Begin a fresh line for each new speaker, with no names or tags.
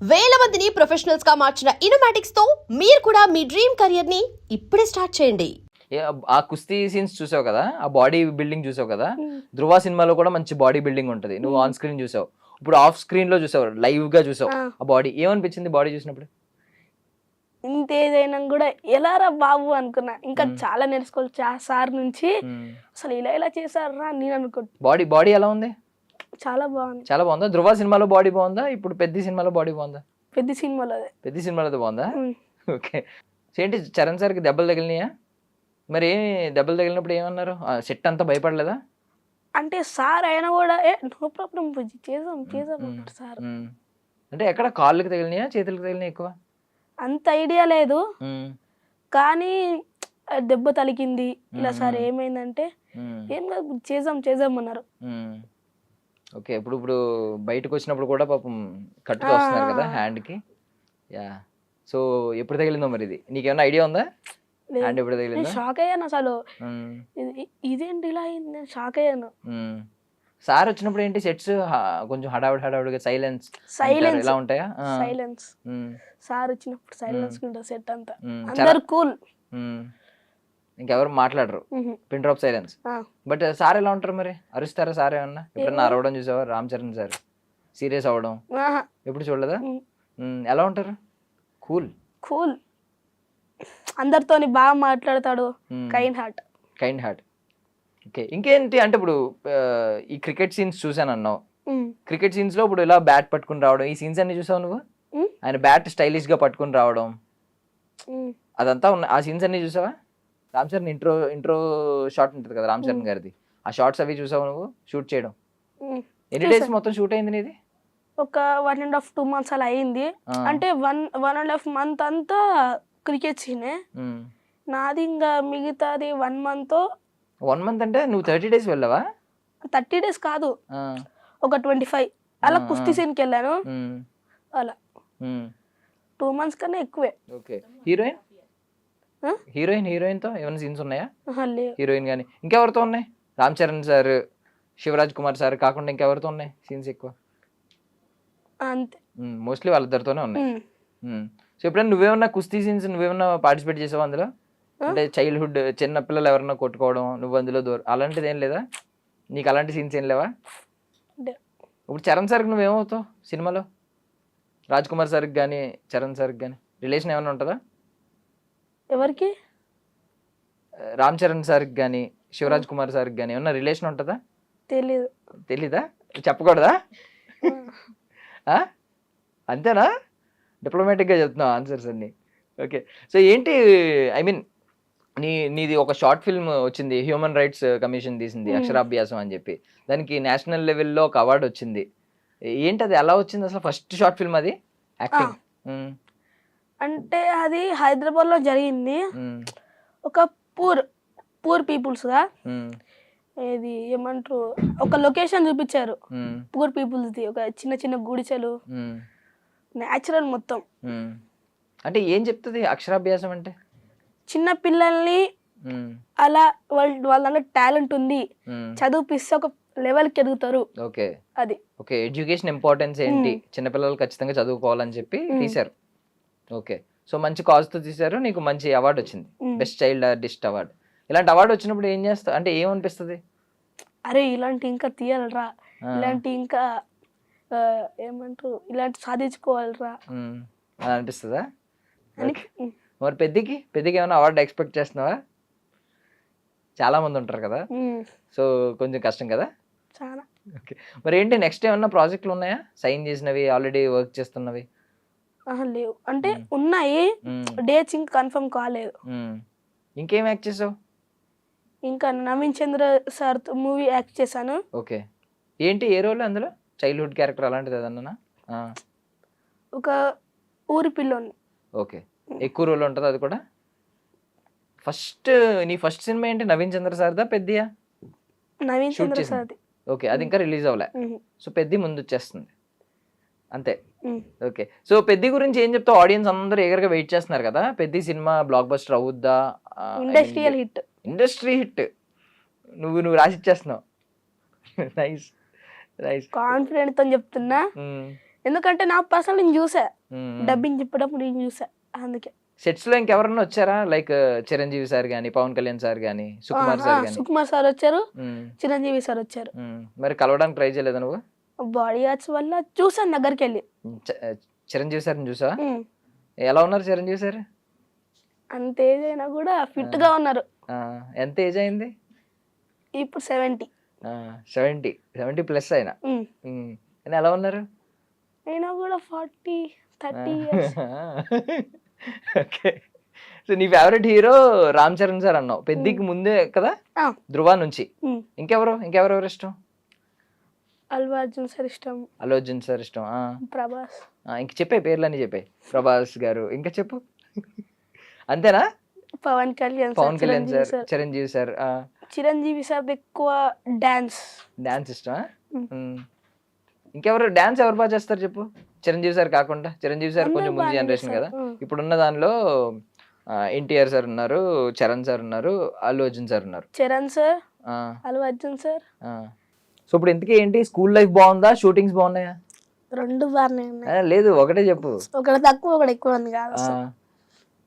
వేల మందిని ప్రొఫెషనల్స్ గా మార్చిన ఇనోమాటిక్స్ తో మీరు కూడా మీ డ్రీమ్ కెరియర్ ని ఇప్పుడే స్టార్ట్ చేయండి.
ఆ కుస్తీ సీన్స్ చూసావు కదా, ఆ బాడీ బిల్డింగ్ చూసావు కదా. ధృవ సినిమాలో కూడా మంచి బాడీ బిల్డింగ్ ఉంటది, నువ్వు ఆన్ స్క్రీన్ చూసావు, ఇప్పుడు ఆఫ్ స్క్రీన్ లో చూసావు, లైవ్ గా చూసావు. ఆ బాడీ ఏమనిపించింది బాడీ చూసినప్పుడు?
ఇంతేదైనా కూడా ఎలా రా బాబు అనుకున్నా. ఇంకా చాలా నేర్చుకోవచ్చు ఆ సార్ నుంచి. అసలు ఇలా చేశారా నేను అనుకుంటా.
బాడీ ఎలా ఉంది?
చాలా బాగుంది.
చాలా బాగుందా? ధృవ సినిమాలో బాడీ బాగుందా, ఇప్పుడు పెద్ద సినిమాలో బాడీ బాగుందా?
పెద్ద సినిమాలో
బాగుందా? ఓకే. ఏంటి చరణ్ సార్కి దెబ్బలు తగిలినాయా? మరి ఏమి దెబ్బలు తగిలినప్పుడు ఏమన్నారు? సెట్ అంతా భయపడలేదా?
అంటే సార్ అయినా కూడా నో ప్రాబ్లం చేద్దాం అన్నాడు సార్.
అంటే ఎక్కడ కాళ్ళకి తగిలినాయా చేతులకు తగిలినాయా ఎక్కువ?
అంత ఐడియా లేదు, కానీ దెబ్బ తలిగింది. ఇలా సార్ ఏమైందంటే ఏం కాదు చేద్దాం అన్నారు.
ఓకే. ఇప్పుడు బయటకు వచ్చినప్పుడు కూడా పాపం కట్టుకు వస్తున్నారు కదా హ్యాండ్ కి. యా. సో ఎప్పుడు తగిలిందో మరి ఇది నీకేమైనా ఐడియా ఉందా? హ్యాండ్ ఎప్పుడు తగిలిందో?
షాక్ అయ్యాను అసలు. ఇదేంటి ఇలా అయింది, నేను షాక్ అయ్యాను.
సార్ వచ్చినప్పుడు ఏంటి సెట్స్ కొంచెం హడావుడిగా సైలెన్స్ ఎలా ఉంటాయా?
సైలెన్స్. సార్ వచ్చినప్పుడు సైలెన్స్ ఉంటుంది సెట్ అంతా, అందరు కూల్,
ఇంకెవరు మాట్లాడరు, pin drop silence. But sir ఎలా ఉంటారు మరి? అరుస్తారా సార్ ఏమన్నా? ఎప్పుడన్నా అరవడం చూసావా? రామ్ చరణ్ సార్ సీరియస్ అవ్వడం ఎప్పుడు చూడలేదా? ఎలా ఉంటారు? కూల్,
అందరితోని బాగా మాట్లాడతాడు, కైండ్ హార్ట్.
ఓకే. ఇంకేంటి అంటే ఇప్పుడు ఈ క్రికెట్ సీన్స్ చూసాను అన్నావు, క్రికెట్ సీన్స్ లో ఇప్పుడు ఇలా బ్యాట్ పట్టుకుని రావడం, ఈ సీన్స్ అన్ని చూసావు నువ్వు? ఆయన బ్యాట్ స్టైలిష్ గా పట్టుకుని రావడం అదంతా ఉన్న ఆ సీన్స్ అన్ని చూసావా? రామ్ చరణ్ ఇంట్రో షాట్ ఉంటుంది కదా రామ్ చరణ్ గారిది, ఆ షార్ట్స్ అవి చూసావు నువ్వు షూట్ చేయడం? ఎన్ని డేస్ మొత్తం షూట్ అయింది నీది?
ఒక 1.5-2 months అలా అయింది. అంటే 1.5 month అంతా క్రికెట్ సీనే నాది, ఇంకా మిగతాది 1 month.
1 month అంటే నువ్వు 30 days వెళ్ళావా?
30 days కాదు, ఒక 25 అలా కుస్తీ సీన్కి వెళ్ళాను. అలా 2 months కన్నా ఎక్కువే.
ఓకే. హీరోయిన్ తో ఏమైనా సీన్స్ ఉన్నాయా?
లేవు.
హీరోయిన్ గానీ ఇంకెవరితో ఉన్నాయి? రామ్ చరణ్ సార్, శివరాజ్ కుమార్ సార్ కాకుండా ఇంకెవరితో ఉన్నాయి సీన్స్ ఎక్కువ?
అంతే,
మోస్ట్లీ వాళ్ళిద్దరితోనే ఉన్నాయి. సో ఎప్పుడైనా నువ్వేమన్నా కుస్తీ సీన్స్ నువ్వేమన్నా పార్టిసిపేట్ చేసావా అందులో? అంటే చైల్డ్హుడ్ చిన్న పిల్లలు ఎవరన్నా కొట్టుకోవడం నువ్వు అందులో అలాంటిది ఏం లేదా నీకు? అలాంటి సీన్స్ ఏం లేవా? ఇప్పుడు చరణ్ సార్కి నువ్వేమవుతావు సినిమాలో? రాజ్ కుమార్ సార్కి కానీ చరణ్ సార్కి కానీ రిలేషన్ ఏమైనా ఉంటుందా?
ఎవరికి?
రామ్ చరణ్ సార్కి కానీ శివరాజ్ కుమార్ సార్కి కానీ ఏమన్నా రిలేషన్ ఉంటుందా? తెలీదా? చెప్పకూడదా? అంతేనా? డిప్లొమాటిక్గా చెప్తున్నావు ఆన్సర్స్ అన్ని. ఓకే. సో ఏంటి ఐ మీన్ నీది ఒక షార్ట్ ఫిల్మ్ వచ్చింది, హ్యూమన్ రైట్స్ కమిషన్ తీసింది అక్షరాభ్యాసం అని చెప్పి, దానికి నేషనల్ లెవెల్లో ఒక అవార్డు వచ్చింది. ఏంటి అది ఎలా వచ్చింది అసలు? ఫస్ట్ షార్ట్ ఫిల్మ్ అది యాక్టింగ్?
అంటే అది హైదరాబాద్ లో జరిగింది. ఒక పూర్ పీపుల్స్ గా ఏది ఏమంటారు, ఒక లొకేషన్ చూపించారు పూర్ పీపుల్స్ ది, ఒక చిన్న గుడిసెలు, న్యాచురల్ మొత్తం.
అంటే ఏం చెప్తుంది అక్షరాభ్యాసం అంటే?
చిన్న పిల్లల్ని అలా వాళ్ళ టాలెంట్ ఉంది, చదివిపిస్తే ఒక లెవెల్కి ఎదుగుతారు.
ఓకే.
అది
ఓకే. ఎడ్యుకేషన్ ఇంపార్టెన్స్ ఏంటి, చిన్నపిల్లలు ఖచ్చితంగా చదువుకోవాలని చెప్పి తీశారు. ఓకే. సో మంచి కాజ్ తో తీశారు, నీకు మంచి అవార్డు వచ్చింది, బెస్ట్ చైల్డ్ ఆర్టిస్ట్ అవార్డు. ఇలాంటి అవార్డు వచ్చినప్పుడు ఏం చేస్తావు? అంటే ఏమనిపిస్తుంది?
అరే ఇలాంటి ఇంకా తీయాలరా, ఇలాంటి ఇంకా ఏమంటారు ఇలాంటి సాధించుకోవాలరా
అని అనిపిస్తుందా? మరి పెద్దకి ఏమైనా అవార్డు ఎక్స్పెక్ట్ చేస్తున్నావా? చాలా మంది ఉంటారు కదా, సో కొంచెం కష్టం కదా
చాలా.
ఓకే. మరి ఏంటి నెక్స్ట్ ఏమన్నా ప్రాజెక్టులు ఉన్నాయా సైన్ చేసినవి, ఆల్రెడీ వర్క్ చేస్తున్నవి?
లేవు, అంటే ఉన్నాయి, డేట్స్ ఇంకా కన్ఫర్మ్ కాలేదు.
ఇంకేం యాక్ట్ చేసావు?
ఇంకా నవీన్ చంద్ర సార్ మూవీ యాక్ట్ చేశాను.
ఓకే. ఏంటి ఏ రోల్ అందులో? చైల్డ్హుడ్ క్యారెక్టర్ అలాంటిది ఏదన్నా?
ఒక ఊరి పిల్లోని.
ఓకే. ఎక్కువ రోల్ ఉంటుంది అది కూడా? నీ ఫస్ట్ సినిమా ఏంటి? నవీన్ చంద్ర సార్దా పెద్దయా?
నవీన్ చంద్ర సార్ది.
ఓకే. అది ఇంకా రిలీజ్ అవ్వలే, సో పెద్ద ముందు వచ్చేస్తుంది అంతే. ఓకే. సో పెద్ద గురించి ఏం చెప్తావు? ఆడియన్స్ అందరూ ఎగరగా వెయిట్ చేస్తున్నారు కదా, పెద్ద సినిమా బ్లాక్ బస్టర్ అవుద్దా? ఇండస్ట్రీ హిట్ నువ్వు రాసిచ్చేస్తున్నావు. నైస్.
కాన్ఫిడెంట్ తో చెప్తున్నా, ఎందుకంటే నా పర్సనల్ నేను చూసా, డబ్బింగ్ చెప్పేటప్పుడు నేను చూసా, అందుకే.
సెట్స్ లో ఇంకెవరన్నా వచ్చారా? లైక్ చిరంజీవి సార్ గానీ, పవన్ కళ్యాణ్ సార్ గానీ, సుకుమార్ సార్ గానీ?
సుకుమార్ సార్ వచ్చారు, చిరంజీవి సార్ వచ్చారు.
మరి కలవడానికి ట్రై చేయలేదా నువ్వు?
బాడీ ఆర్ట్స్ వల్ల చూసాను దగ్గరికి వెళ్ళి.
చిరంజీవి సార్ని చూసావా? ఎలా ఉన్నారు చిరంజీవి సార్?
అంత ఏజ్ అయినా కూడా ఫిట్ గా ఉన్నారు.
ఎంత ఏజ్ అయింది
ఇప్పుడు 70.
70 ప్లస్ అయినా కానీ ఎలా ఉన్నారు?
అయినా కూడా 40-30 years.
ఓకే. సో నీ favourite hero Ram Charan sir అన్నావు, పెద్దికి ముందే కదా, ధృవ నుంచి. ఇంకెవరెవరు ఇష్టం?
అల్లు అర్జున్ సార్ ఇష్టం.
అల్లు అర్జున్ సార్ ఇష్టం.
ప్రభాస్.
ఇంక చెప్పే పేర్లన్నీ చెప్పే. ప్రభాస్ గారు, ఇంకా చెప్పు. అంతేనా?
Pawan Kalyan
sir, Chiranjeevi sir.
Chiranjeevi sir ఎక్కువ డాన్స్
ఇష్టమా? ఇంకెవరు డాన్స్ ఎవరు బాగా చేస్తారు చెప్పు? చిరంజీవి సార్ కాకుండా. చిరంజీవి సార్ కొంచెం ముందు జనరేషన్ కదా. ఇప్పుడున్న దానిలో ఎన్టీఆర్ సార్ ఉన్నారు, చరణ్ సార్ ఉన్నారు, అల్లు అర్జున్ సార్ ఉన్నారు.
Charan sir, Allu Arjun sir.
So ఇప్పుడు ఇంతకీ ఏంటి, స్కూల్ లైఫ్ బాగుందా, షూటింగ్స్ బాగున్నాయా?
రెండు బాగానే ఉన్నాయి.
లేదు ఒకటే చెప్పు.
ఒకటి తక్కువ ఒకటి ఎక్కువ ఉంది కాదు.